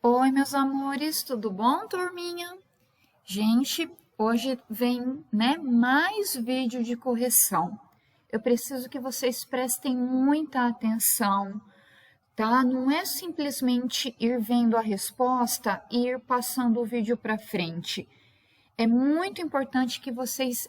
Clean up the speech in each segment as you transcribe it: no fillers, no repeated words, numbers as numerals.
Oi, meus amores, tudo bom, turminha? Gente, hoje vem, mais vídeo de correção. Eu preciso que vocês prestem muita atenção, tá? Não é simplesmente ir vendo a resposta e ir passando o vídeo para frente. É muito importante que vocês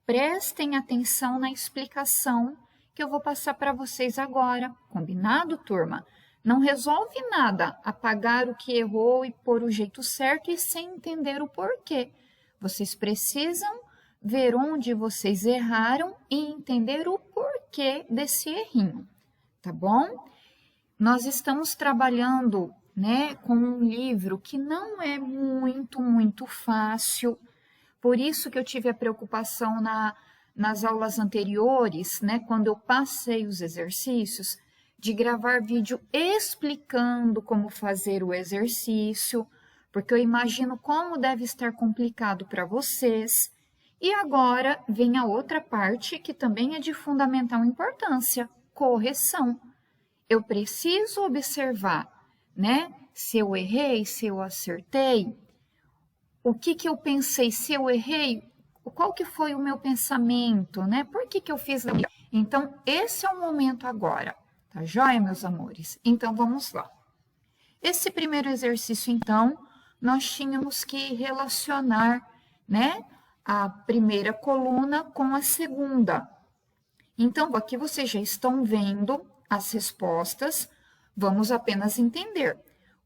prestem atenção na explicação que eu vou passar para vocês agora. Combinado, turma? Não resolve nada apagar o que errou e pôr o jeito certo e sem entender o porquê. Vocês precisam ver onde vocês erraram e entender o porquê desse errinho, tá bom? Nós estamos trabalhando, com um livro que não é muito fácil. Por isso que eu tive a preocupação nas aulas anteriores, quando eu passei os exercícios, de gravar vídeo explicando como fazer o exercício, porque eu imagino como deve estar complicado para vocês. E agora vem a outra parte que também é de fundamental importância, correção. Eu preciso observar, se eu errei, se eu acertei, o que eu pensei, se eu errei, qual que foi o meu pensamento, Por que eu fiz aquilo? Então, esse é o momento agora, tá joia, meus amores? Então, vamos lá. Esse primeiro exercício, então, nós tínhamos que relacionar, a primeira coluna com a segunda. Então, aqui vocês já estão vendo as respostas, vamos apenas entender.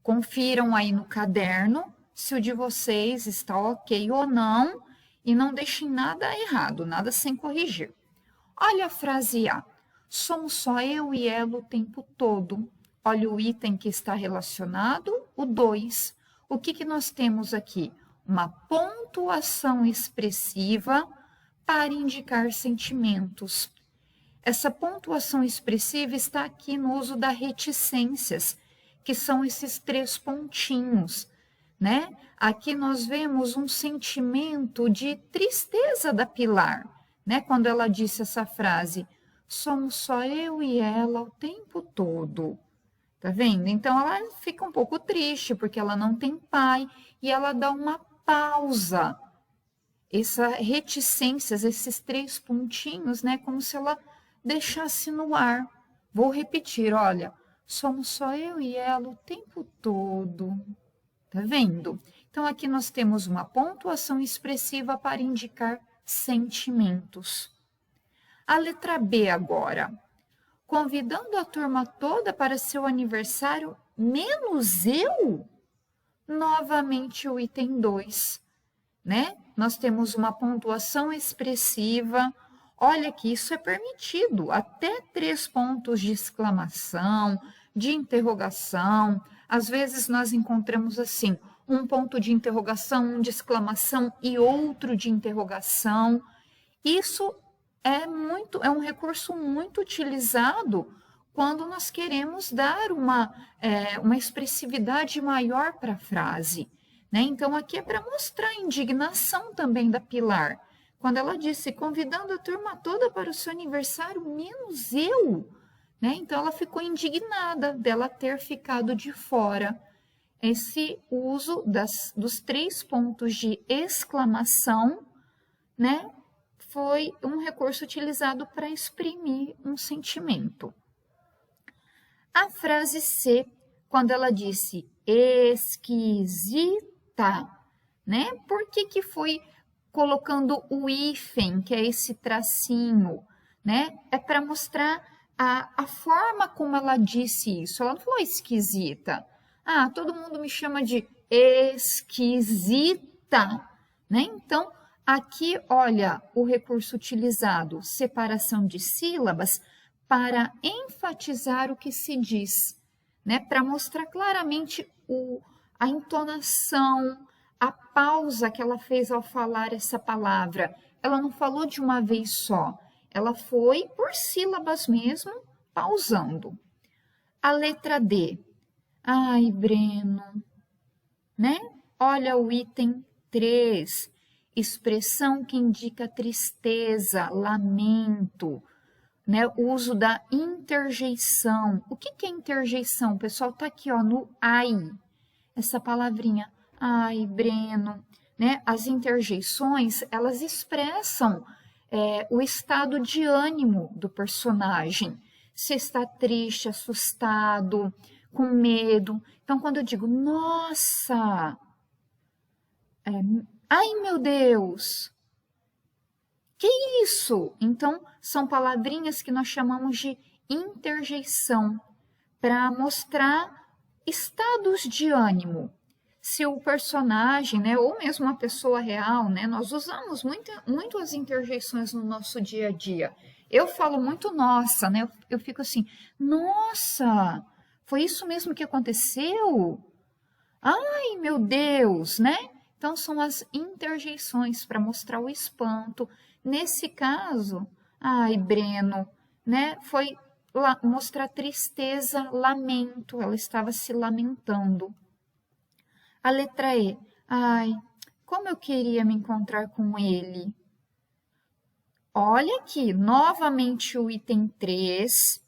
Confiram aí no caderno se o de vocês está ok ou não, e não deixem nada errado, nada sem corrigir. Olha a frase A. Somos só eu e ela o tempo todo. Olha o item que está relacionado, o 2. O que nós temos aqui? Uma pontuação expressiva para indicar sentimentos. Essa pontuação expressiva está aqui no uso das reticências, que são esses 3 pontinhos. Aqui nós vemos um sentimento de tristeza da Pilar, quando ela disse essa frase, somos só eu e ela o tempo todo. Tá vendo? Então, ela fica um pouco triste, porque ela não tem pai, e ela dá uma pausa. Essa reticências, esses 3 pontinhos, como se ela deixasse no ar. Vou repetir, olha, somos só eu e ela o tempo todo. Tá vendo? Então, aqui nós temos uma pontuação expressiva para indicar sentimentos. A letra B agora. Convidando a turma toda para seu aniversário, menos eu? Novamente o item 2, Nós temos uma pontuação expressiva. Olha que isso é permitido, até 3 pontos de exclamação, de interrogação. Às vezes nós encontramos assim, um ponto de interrogação, um de exclamação e outro de interrogação. Isso é um recurso muito utilizado quando nós queremos dar uma expressividade maior para a frase. Então, aqui é para mostrar a indignação também da Pilar. Quando ela disse, convidando a turma toda para o seu aniversário, menos eu. Então, ela ficou indignada dela ter ficado de fora. Esse uso dos 3 pontos de exclamação, foi um recurso utilizado para exprimir um sentimento. A frase C, quando ela disse esquisita, Por que foi colocando o hífen, que é esse tracinho, É para mostrar a forma como ela disse isso. Ela não falou esquisita. Ah, todo mundo me chama de esquisita, Então, aqui, olha o recurso utilizado, separação de sílabas, para enfatizar o que se diz, para mostrar claramente a entonação, a pausa que ela fez ao falar essa palavra. Ela não falou de uma vez só, ela foi por sílabas mesmo, pausando. A letra D. Ai, Breno, Olha o item 3, expressão que indica tristeza, lamento, o uso da interjeição. O que é interjeição? O pessoal está aqui no ai. essa palavrinha. Ai, Breno, né? As interjeições, elas expressam o estado de ânimo do personagem. Se está triste, assustado, com medo. Então, quando eu digo, nossa, ai meu Deus, que isso? Então, são palavrinhas que nós chamamos de interjeição, para mostrar estados de ânimo. Se o personagem, né, ou mesmo uma pessoa real, né, nós usamos muito as interjeições no nosso dia a dia. Eu falo muito nossa, né? Eu fico assim, nossa, foi isso mesmo que aconteceu? Ai, meu Deus, né? Então são as interjeições para mostrar o espanto. Nesse caso, ai, Breno, né? Foi mostrar tristeza, lamento, ela estava se lamentando. A letra E, ai, como eu queria me encontrar com ele. Olha aqui, novamente o item 3,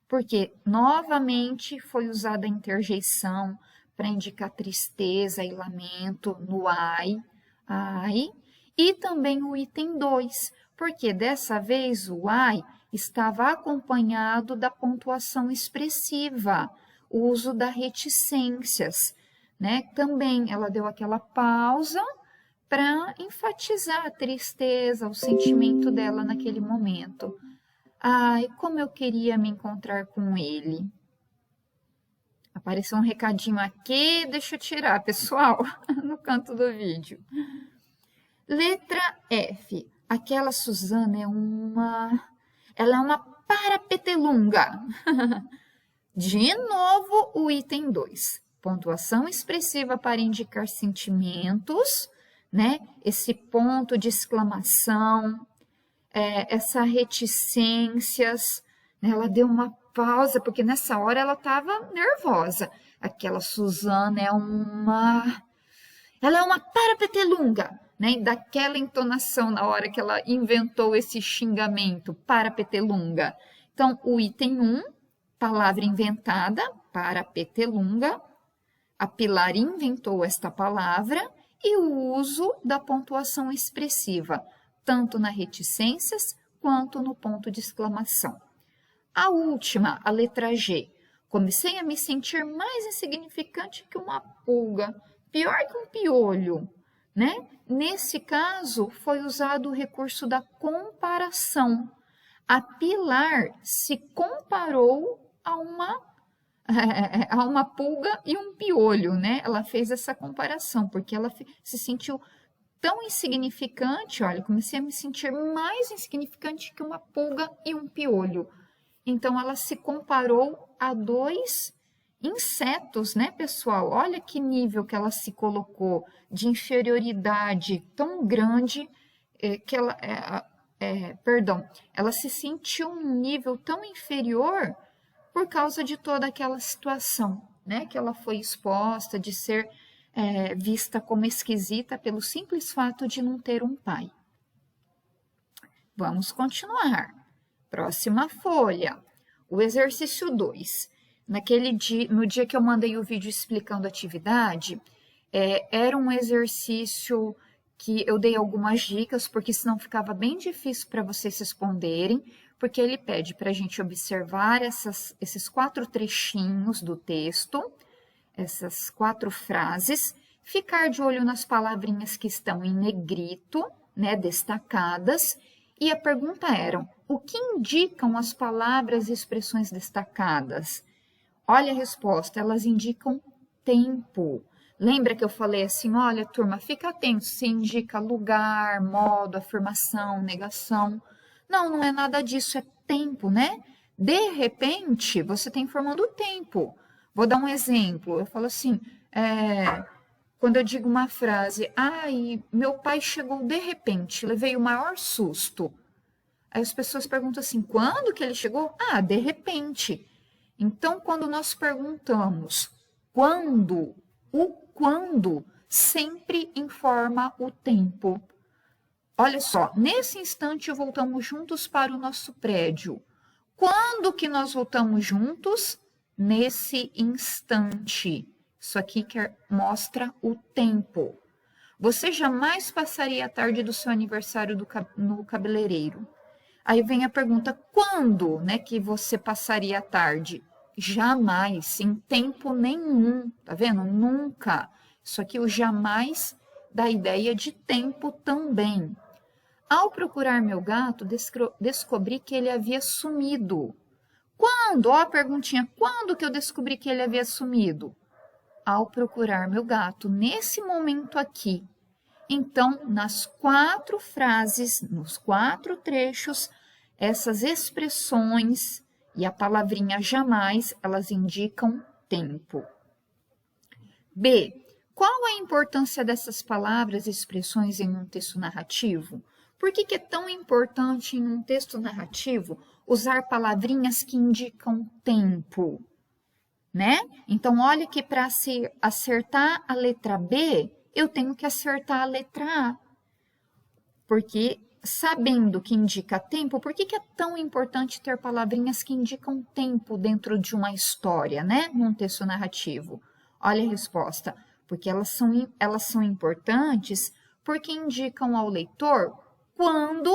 porque novamente foi usada a interjeição para indicar tristeza e lamento no ai, e também o item 2, porque dessa vez o ai estava acompanhado da pontuação expressiva, o uso das reticências, né? Também ela deu aquela pausa para enfatizar a tristeza, o sentimento dela naquele momento. Ai, como eu queria me encontrar com ele. Apareceu um recadinho aqui, deixa eu tirar, pessoal, no canto do vídeo. Letra F. Aquela Suzana ela é uma parapetelunga. De novo, o item 2. Pontuação expressiva para indicar sentimentos, né? Esse ponto de exclamação, essa reticências, né? Ela deu uma pausa, porque nessa hora ela estava nervosa. Aquela Suzana ela é uma parapetelunga, né? Daquela entonação na hora que ela inventou esse xingamento, parapetelunga. Então, o item 1, palavra inventada, parapetelunga. A Pilar inventou esta palavra e o uso da pontuação expressiva, tanto nas reticências quanto no ponto de exclamação. A última, a letra G. Comecei a me sentir mais insignificante que uma pulga, pior que um piolho, né? Nesse caso, foi usado o recurso da comparação. A Pilar se comparou a uma pulga e um piolho, né? Ela fez essa comparação, porque ela se sentiu tão insignificante, olha, comecei a me sentir mais insignificante que uma pulga e um piolho. Então, ela se comparou a dois insetos, né, pessoal? Olha que nível que ela se colocou de inferioridade tão grande que ela se sentiu num nível tão inferior por causa de toda aquela situação, né, que ela foi exposta de ser vista como esquisita pelo simples fato de não ter um pai. Vamos continuar. Próxima folha, o exercício 2. No dia que eu mandei o vídeo explicando a atividade, era um exercício que eu dei algumas dicas, porque senão ficava bem difícil para vocês responderem, porque ele pede para a gente observar esses 4 trechinhos do texto, essas 4 frases, ficar de olho nas palavrinhas que estão em negrito, né, destacadas, e a pergunta era, o que indicam as palavras e expressões destacadas? Olha a resposta, elas indicam tempo. Lembra que eu falei assim, olha, turma, fica atento, se indica lugar, modo, afirmação, negação. Não, não é nada disso, é tempo, né? De repente, você está informando o tempo. Vou dar um exemplo, eu falo assim, quando eu digo uma frase, meu pai chegou de repente, levei o maior susto. Aí as pessoas perguntam assim, quando que ele chegou? De repente. Então, quando nós perguntamos quando, o quando sempre informa o tempo. Olha só, nesse instante voltamos juntos para o nosso prédio. Quando que nós voltamos juntos? Nesse instante. Isso aqui mostra o tempo. Você jamais passaria a tarde do seu aniversário no cabeleireiro. Aí vem a pergunta, quando, né, que você passaria a tarde? Jamais, em tempo nenhum, tá vendo? Nunca. Isso aqui, o jamais dá ideia de tempo também. Ao procurar meu gato, descobri que ele havia sumido. Quando? Ó a perguntinha, quando que eu descobri que ele havia sumido? Ao procurar meu gato, nesse momento aqui. Então, nas 4 frases, nos 4 trechos, essas expressões e a palavrinha jamais, elas indicam tempo. B. Qual a importância dessas palavras e expressões em um texto narrativo? Por que é tão importante em um texto narrativo usar palavrinhas que indicam tempo? Né? Então, olha que para se acertar a letra B, eu tenho que acertar a letra A. Porque, sabendo que indica tempo, por que é tão importante ter palavrinhas que indicam tempo dentro de uma história, né? Num texto narrativo? Olha a resposta. Porque elas são importantes porque indicam ao leitor quando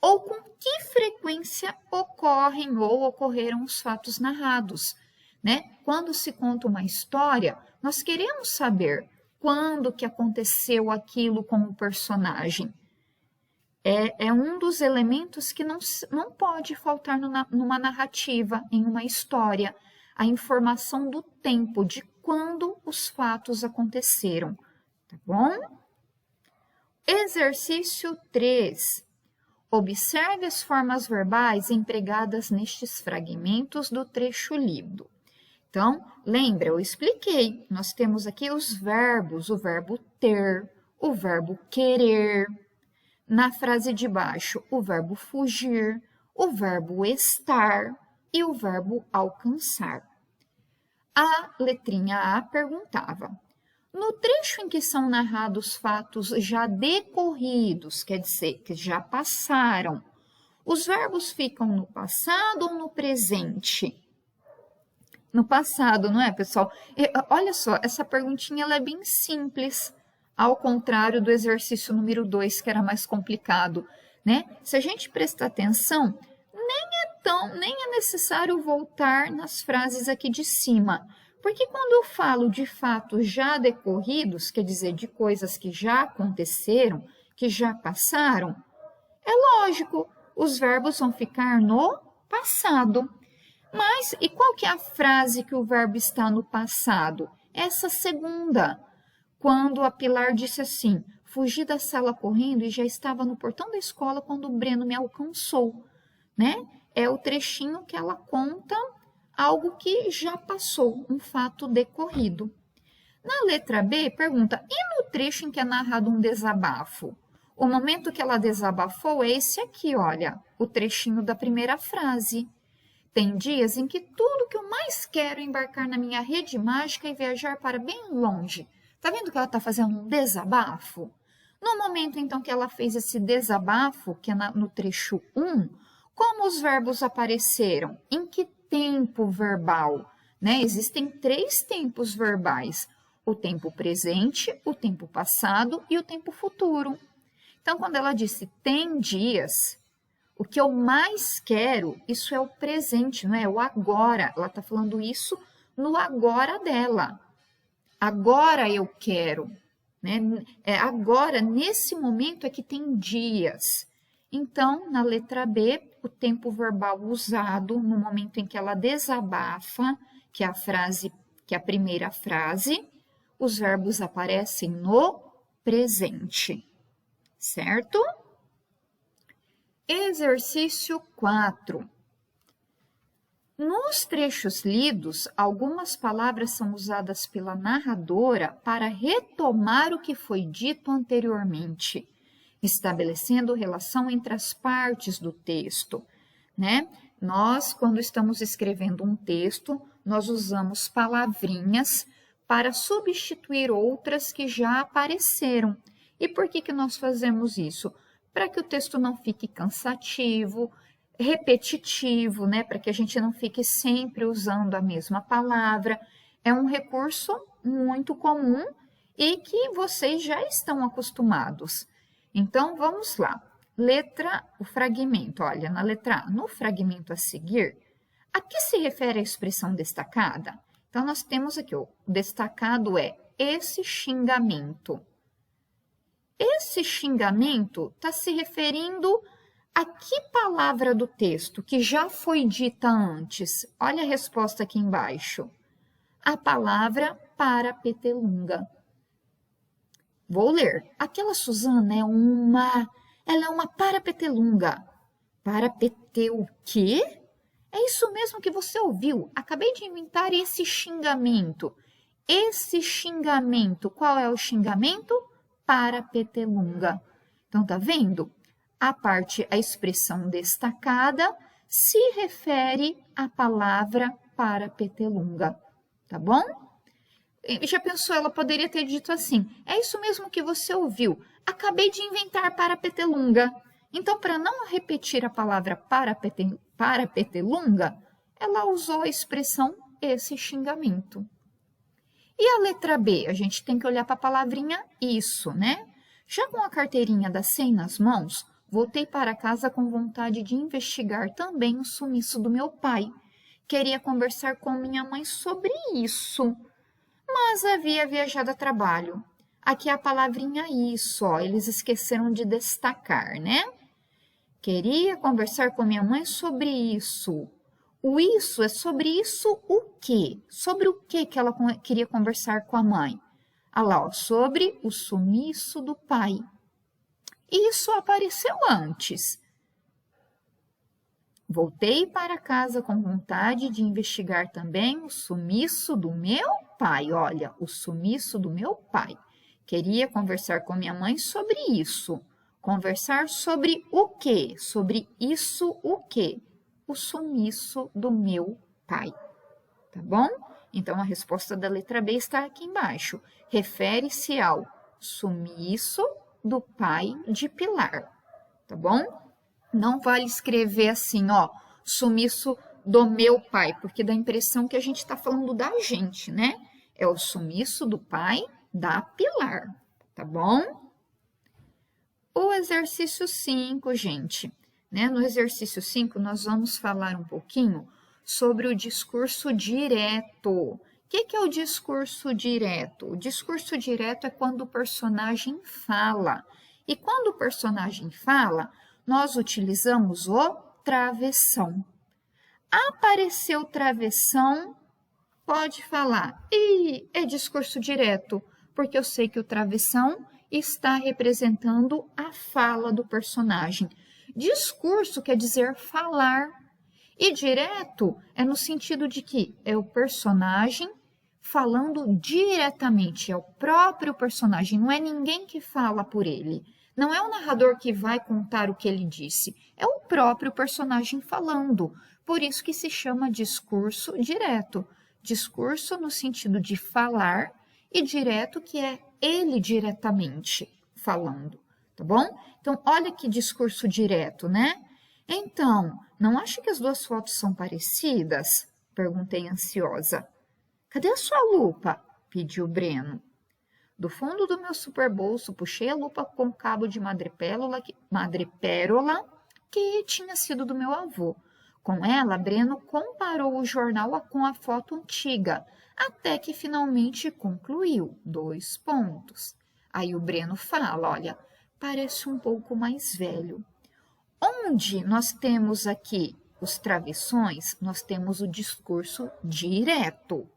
ou com que frequência ocorrem ou ocorreram os fatos narrados. Né? Quando se conta uma história, nós queremos saber quando que aconteceu aquilo com o personagem. É um dos elementos que não pode faltar numa narrativa, em uma história, a informação do tempo, de quando os fatos aconteceram. Tá bom? Exercício 3. Observe as formas verbais empregadas nestes fragmentos do trecho lido. Então, lembra, eu expliquei, nós temos aqui os verbos, o verbo ter, o verbo querer. Na frase de baixo, o verbo fugir, o verbo estar e o verbo alcançar. A letrinha A perguntava, no trecho em que são narrados fatos já decorridos, quer dizer, que já passaram, os verbos ficam no passado ou no presente? No passado, não é, pessoal? Olha só, essa perguntinha ela é bem simples, ao contrário do exercício número 2, que era mais complicado, né? Se a gente prestar atenção, nem é necessário voltar nas frases aqui de cima, porque quando eu falo de fatos já decorridos, quer dizer, de coisas que já aconteceram, que já passaram, é lógico, os verbos vão ficar no passado. Mas, e qual que é a frase que o verbo está no passado? Essa segunda, quando a Pilar disse assim, fugi da sala correndo e já estava no portão da escola quando o Breno me alcançou, né? É o trechinho que ela conta algo que já passou, um fato decorrido. Na letra B, pergunta, e no trecho em que é narrado um desabafo? O momento que ela desabafou é esse aqui, olha, o trechinho da primeira frase. Tem dias em que tudo que eu mais quero é embarcar na minha rede mágica e viajar para bem longe. Tá vendo que ela está fazendo um desabafo? No momento, então, que ela fez esse desabafo, que é no trecho 1, como os verbos apareceram? Em que tempo verbal? Né? Existem 3 tempos verbais. O tempo presente, o tempo passado e o tempo futuro. Então, quando ela disse tem dias... O que eu mais quero, isso é o presente, não é? O agora. Ela está falando isso no agora dela. Agora eu quero. Né? Agora, nesse momento, é que tem dias. Então, na letra B, o tempo verbal usado no momento em que ela desabafa, que é a primeira frase, os verbos aparecem no presente. Certo? Exercício 4. Nos trechos lidos, algumas palavras são usadas pela narradora para retomar o que foi dito anteriormente, estabelecendo relação entre as partes do texto, né? Nós, quando estamos escrevendo um texto, nós usamos palavrinhas para substituir outras que já apareceram. E por que nós fazemos isso? Para que o texto não fique cansativo, repetitivo, né? Para que a gente não fique sempre usando a mesma palavra. é um recurso muito comum e que vocês já estão acostumados. Então, vamos lá. O fragmento, olha, na letra A, no fragmento a seguir, a que se refere a expressão destacada? Então, nós temos aqui, o destacado é esse xingamento. Esse xingamento está se referindo a que palavra do texto que já foi dita antes? Olha a resposta aqui embaixo. A palavra parapetelunga. Vou ler. Aquela Suzana ela é uma parapetelunga. Parapeteu o quê? É isso mesmo que você ouviu. Acabei de inventar esse xingamento. Esse xingamento, qual é o xingamento? Parapetelunga. Então, tá vendo? A expressão destacada se refere à palavra parapetelunga, tá bom? Já pensou, ela poderia ter dito assim, é isso mesmo que você ouviu, acabei de inventar parapetelunga. Então, para não repetir a palavra parapetelunga, ela usou a expressão esse xingamento. E a letra B? A gente tem que olhar para a palavrinha isso, né? Já com a carteirinha da SEM nas mãos, voltei para casa com vontade de investigar também o sumiço do meu pai. Queria conversar com minha mãe sobre isso, mas havia viajado a trabalho. Aqui é a palavrinha isso, ó, eles esqueceram de destacar, né? Queria conversar com minha mãe sobre isso. O isso é sobre isso o quê? Sobre o quê que ela queria conversar com a mãe? Ah lá, ó, sobre o sumiço do pai. Isso apareceu antes. Voltei para casa com vontade de investigar também o sumiço do meu pai. Olha, o sumiço do meu pai. Queria conversar com minha mãe sobre isso. Conversar sobre o quê? Sobre isso o quê? O sumiço do meu pai. Tá bom? Então, a resposta da letra B está aqui embaixo. Refere-se ao sumiço do pai de Pilar. Tá bom? Não vale escrever assim, ó, sumiço do meu pai, porque dá a impressão que a gente está falando da gente, né? É o sumiço do pai da Pilar, tá bom? O exercício 5, gente, né? No exercício 5, nós vamos falar um pouquinho sobre o discurso direto. O que é o discurso direto? O discurso direto é quando o personagem fala. E quando o personagem fala, nós utilizamos o travessão. Apareceu travessão, pode falar. E é discurso direto, porque eu sei que o travessão está representando a fala do personagem. Discurso quer dizer falar. E direto é no sentido de que é o personagem falando diretamente, é o próprio personagem, não é ninguém que fala por ele. Não é o narrador que vai contar o que ele disse, é o próprio personagem falando. Por isso que se chama discurso direto. Discurso no sentido de falar e direto que é ele diretamente falando, tá bom? Então, olha que discurso direto, né? Então, não acha que as duas fotos são parecidas? Perguntei ansiosa. Cadê a sua lupa? Pediu Breno. Do fundo do meu superbolso, puxei a lupa com cabo de madrepérola que tinha sido do meu avô. Com ela, Breno comparou o jornal com a foto antiga, até que finalmente concluiu. 2 pontos. Aí o Breno fala, olha, parece um pouco mais velho. Onde nós temos aqui os travessões, nós temos o discurso direto.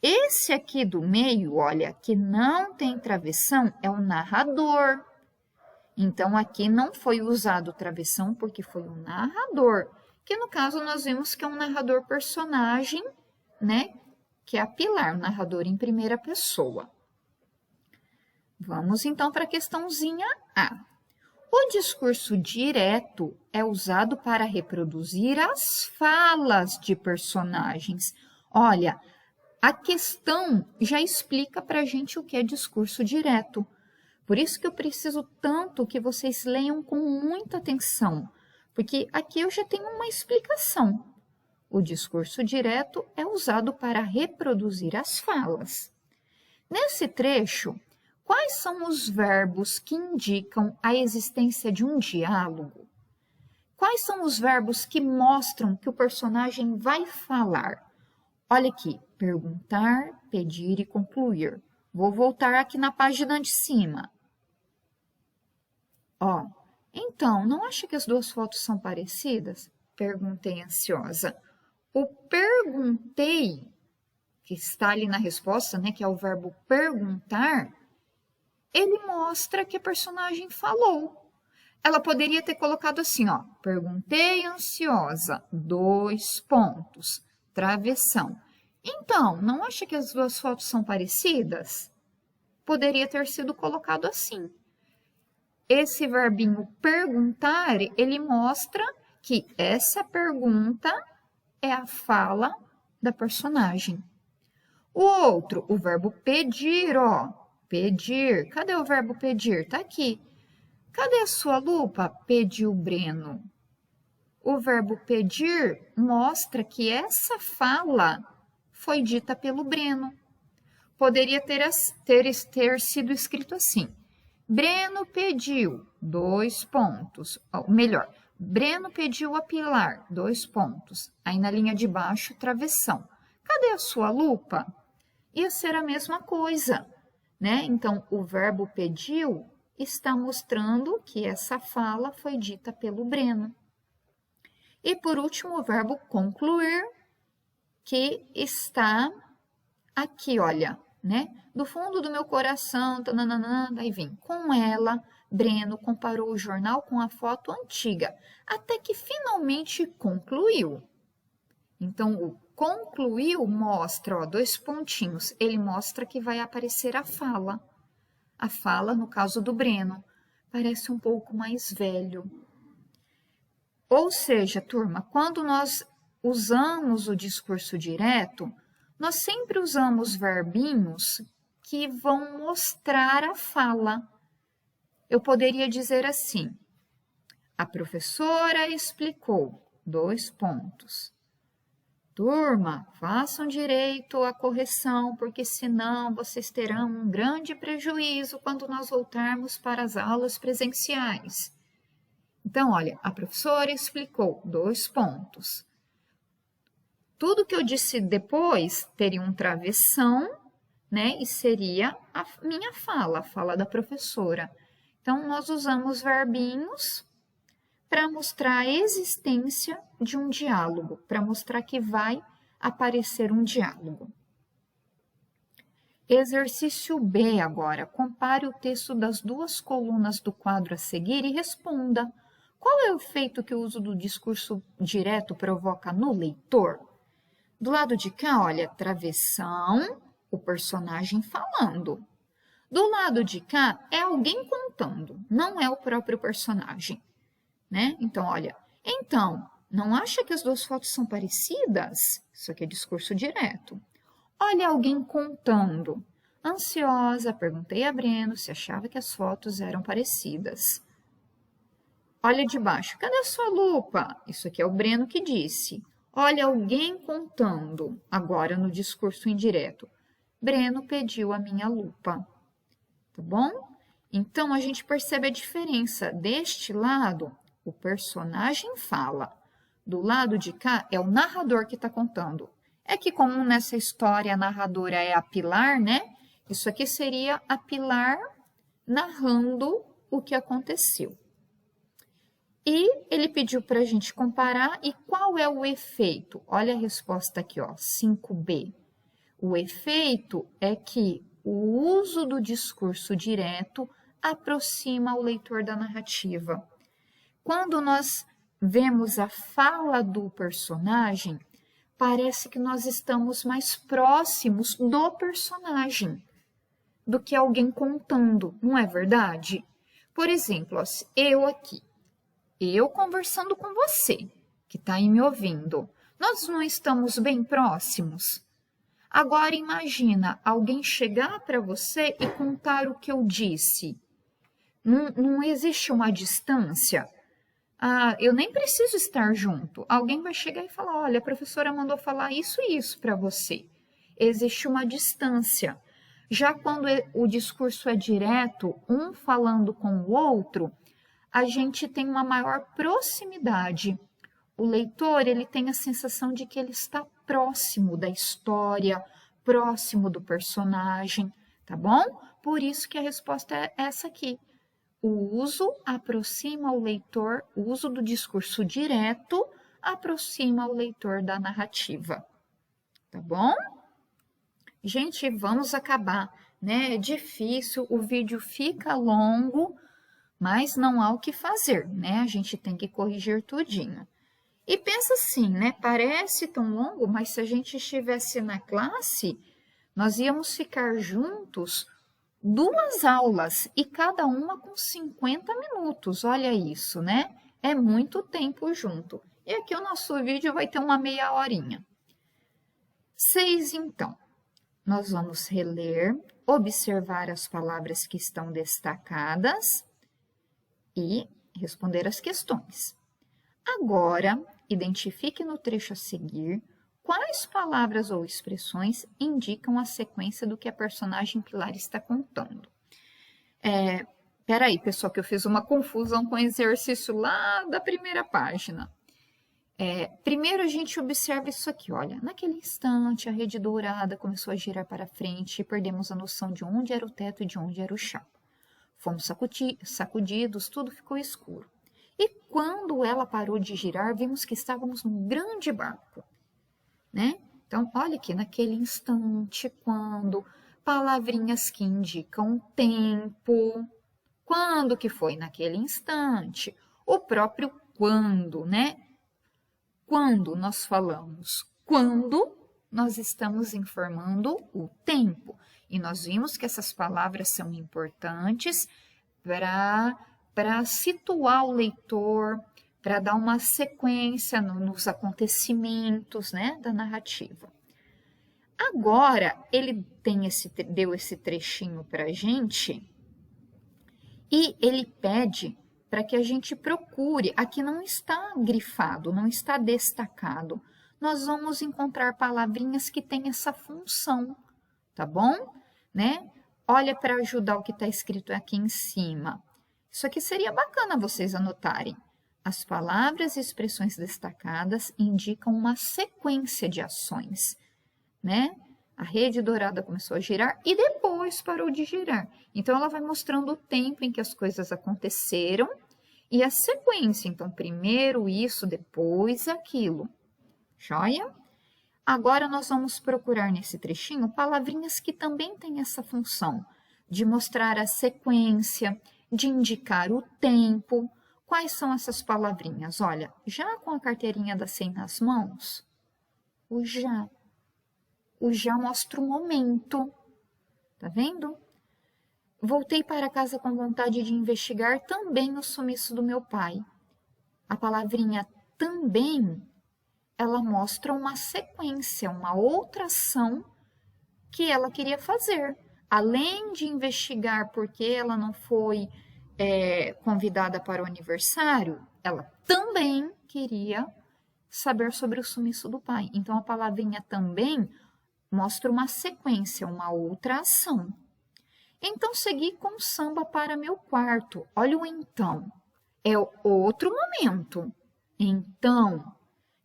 Esse aqui do meio, olha, que não tem travessão, é o narrador. Então, aqui não foi usado travessão porque foi o narrador. Que no caso nós vimos que é um narrador personagem, né? Que é a Pilar, o narrador em primeira pessoa. Vamos então para a questãozinha A. O discurso direto é usado para reproduzir as falas de personagens. Olha, a questão já explica para a gente o que é discurso direto. Por isso que eu preciso tanto que vocês leiam com muita atenção, porque aqui eu já tenho uma explicação. O discurso direto é usado para reproduzir as falas. Nesse trecho, quais são os verbos que indicam a existência de um diálogo? Quais são os verbos que mostram que o personagem vai falar? Olha aqui, perguntar, pedir e concluir. Vou voltar aqui na página de cima. Ó, então, não acha que as duas fotos são parecidas? Perguntei ansiosa. O perguntei, que está ali na resposta, né, que é o verbo perguntar, ele mostra que a personagem falou. Ela poderia ter colocado assim, ó, perguntei ansiosa, 2 pontos, travessão. Então, não acha que as duas fotos são parecidas? Poderia ter sido colocado assim. Esse verbinho perguntar, ele mostra que essa pergunta é a fala da personagem. O outro, o verbo pedir, ó, pedir. Cadê o verbo pedir? Tá aqui. Cadê a sua lupa? Pediu Breno. O verbo pedir mostra que essa fala foi dita pelo Breno. Poderia ter sido escrito assim. Breno pediu, 2 pontos. Ou melhor, Breno pediu a Pilar, 2 pontos. Aí na linha de baixo, travessão. Cadê a sua lupa? Ia ser a mesma coisa, né? Então, o verbo pediu está mostrando que essa fala foi dita pelo Breno. E por último, o verbo concluir, que está aqui, olha, né? Do fundo do meu coração, tananana, daí vem. Com ela, Breno comparou o jornal com a foto antiga, até que finalmente concluiu. Então, o concluiu mostra, ó, 2 pontinhos, ele mostra que vai aparecer a fala. A fala, no caso do Breno, parece um pouco mais velho. Ou seja, turma, quando nós usamos o discurso direto, nós sempre usamos verbinhos que vão mostrar a fala. Eu poderia dizer assim, a professora explicou, 2 pontos. Turma, façam direito à correção, porque senão vocês terão um grande prejuízo quando nós voltarmos para as aulas presenciais. Então, olha, a professora explicou, 2 pontos. Tudo que eu disse depois teria um travessão, né? E seria a minha fala, a fala da professora. Então, nós usamos verbinhos para mostrar a existência de um diálogo, para mostrar que vai aparecer um diálogo. Exercício B agora. Compare o texto das 2 colunas do quadro a seguir e responda. Qual é o efeito que o uso do discurso direto provoca no leitor? Do lado de cá, olha, travessão, o personagem falando. Do lado de cá, é alguém contando, não é o próprio personagem. Né? Então, olha, não acha que as 2 fotos são parecidas? Isso aqui é discurso direto. Olha alguém contando. Ansiosa, perguntei a Breno se achava que as fotos eram parecidas. Olha de baixo, cadê a sua lupa? Isso aqui é o Breno que disse. Olha alguém contando, agora no discurso indireto. Breno pediu a minha lupa. Tá bom? Então, a gente percebe a diferença. Deste lado, o personagem fala. Do lado de cá, é o narrador que está contando. É que como nessa história a narradora é a Pilar, né? Isso aqui seria a Pilar narrando o que aconteceu. E ele pediu para a gente comparar e qual é o efeito? Olha a resposta aqui, ó, 5B. O efeito é que o uso do discurso direto aproxima o leitor da narrativa. Quando nós vemos a fala do personagem, parece que nós estamos mais próximos do personagem do que alguém contando, não é verdade? Por exemplo, ó, eu aqui, eu conversando com você, que está aí me ouvindo, nós não estamos bem próximos? Agora imagina alguém chegar para você e contar o que eu disse. Não existe uma distância? Ah, eu nem preciso estar junto. Alguém vai chegar e falar: olha, a professora mandou falar isso e isso para você. Existe uma distância. Já quando o discurso é direto, um falando com o outro, a gente tem uma maior proximidade. O leitor, ele tem a sensação de que ele está próximo da história, próximo do personagem, tá bom? Por isso que a resposta é essa aqui. O uso aproxima o leitor, o uso do discurso direto aproxima o leitor da narrativa, tá bom? Gente, vamos acabar, né? É difícil, o vídeo fica longo, mas não há o que fazer, né? A gente tem que corrigir tudinho. E pensa assim, né? Parece tão longo, mas se a gente estivesse na classe, nós íamos ficar juntos 2 aulas e cada uma com 50 minutos. Olha isso, né? É muito tempo junto. E aqui o nosso vídeo vai ter uma meia horinha. 6, então. Nós vamos reler, observar as palavras que estão destacadas e responder as questões. Agora, identifique no trecho a seguir quais palavras ou expressões indicam a sequência do que a personagem Pilar está contando. Peraí, pessoal, que eu fiz uma confusão com o exercício lá da primeira página. Primeiro a gente observa isso aqui, olha. Naquele instante, a rede dourada começou a girar para frente e perdemos a noção de onde era o teto e de onde era o chão. Fomos sacudidos, tudo ficou escuro. E quando ela parou de girar, vimos que estávamos num grande barco, né? Então, olha aqui, naquele instante, quando, palavrinhas que indicam tempo. Quando que foi? Naquele instante. O próprio quando, né? Quando nós falamos quando, nós estamos informando o tempo. E nós vimos que essas palavras são importantes para situar o leitor, para dar uma sequência nos acontecimentos, né, da narrativa. Agora, ele deu esse trechinho para a gente e ele pede para que a gente procure. Aqui não está grifado, não está destacado. Nós vamos encontrar palavrinhas que têm essa função, tá bom? Né? Olha para ajudar o que está escrito aqui em cima. Isso aqui seria bacana vocês anotarem. As palavras e expressões destacadas indicam uma sequência de ações, né? A rede dourada começou a girar e depois parou de girar. Então, ela vai mostrando o tempo em que as coisas aconteceram e a sequência. Então, primeiro isso, depois aquilo. Joia? Agora, nós vamos procurar nesse trechinho palavrinhas que também têm essa função de mostrar a sequência, de indicar o tempo. Quais são essas palavrinhas? Olha, já com a carteirinha da SEI nas mãos, o já. O já mostra o momento, tá vendo? Voltei para casa com vontade de investigar também o sumiço do meu pai. A palavrinha também, ela mostra uma sequência, uma outra ação que ela queria fazer. Além de investigar porque ela não foi convidada para o aniversário, ela também queria saber sobre o sumiço do pai. Então, a palavrinha também mostra uma sequência, uma outra ação. Então, segui com samba para meu quarto. Olha o então. É outro momento. Então,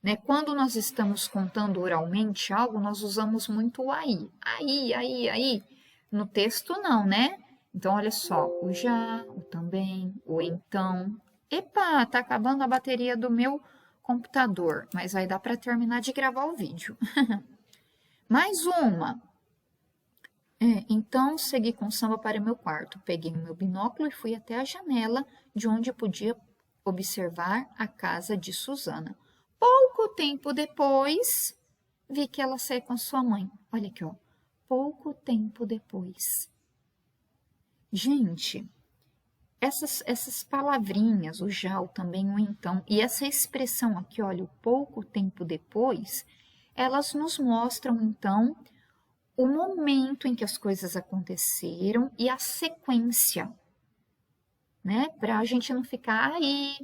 né, quando nós estamos contando oralmente algo, nós usamos muito o aí. Aí. No texto, não, né? Então, olha só. O já, o também, o então. Epa, tá acabando a bateria do meu computador, mas vai dar para terminar de gravar o vídeo. Mais uma. Então, segui com samba para meu quarto. Peguei o meu binóculo e fui até a janela, de onde podia observar a casa de Susana. Pouco tempo depois, vi que ela saiu com sua mãe. Olha aqui, ó. Pouco tempo depois. Gente, essas palavrinhas, o já, o também, o então, e essa expressão aqui, olha, o pouco tempo depois, elas nos mostram, então, o momento em que as coisas aconteceram e a sequência, né? Para a gente não ficar aí,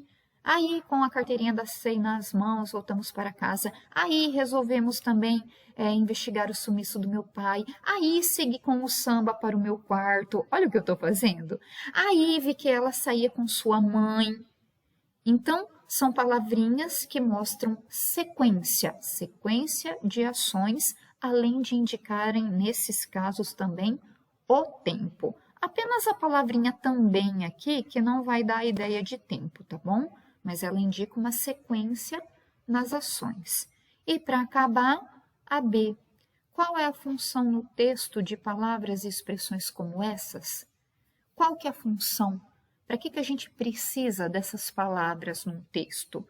Aí, com a carteirinha da SEI nas mãos, voltamos para casa. Aí, resolvemos também investigar o sumiço do meu pai. Aí, segui com o samba para o meu quarto. Olha o que eu estou fazendo. Aí, vi que ela saía com sua mãe. Então, são palavrinhas que mostram sequência de ações, além de indicarem, nesses casos também, o tempo. Apenas a palavrinha também aqui, que não vai dar a ideia de tempo, tá bom? Mas ela indica uma sequência nas ações. E para acabar, a B. Qual é a função no texto de palavras e expressões como essas? Qual que é a função? Para que a gente precisa dessas palavras no texto,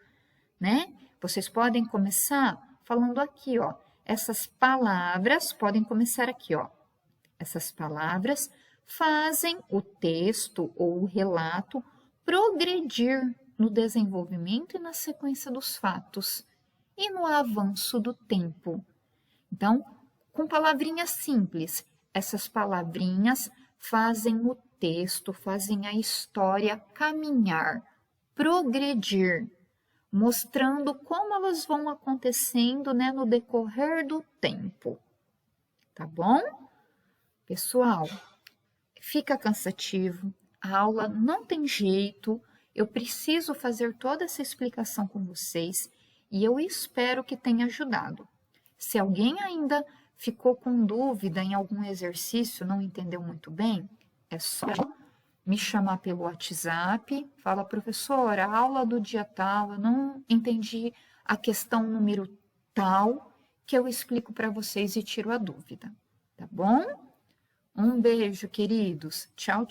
né? Vocês podem começar falando aqui, ó. Essas palavras podem começar aqui, ó. Essas palavras fazem o texto ou o relato progredir no desenvolvimento e na sequência dos fatos e no avanço do tempo. Então, com palavrinhas simples, essas palavrinhas fazem o texto, fazem a história caminhar, progredir, mostrando como elas vão acontecendo, né, no decorrer do tempo. Tá bom? Pessoal, fica cansativo, a aula não tem jeito, eu preciso fazer toda essa explicação com vocês e eu espero que tenha ajudado. Se alguém ainda ficou com dúvida em algum exercício, não entendeu muito bem, é só me chamar pelo WhatsApp, fala, professora, a aula do dia tal, eu não entendi a questão número tal, que eu explico para vocês e tiro a dúvida, tá bom? Um beijo, queridos. Tchau, tchau.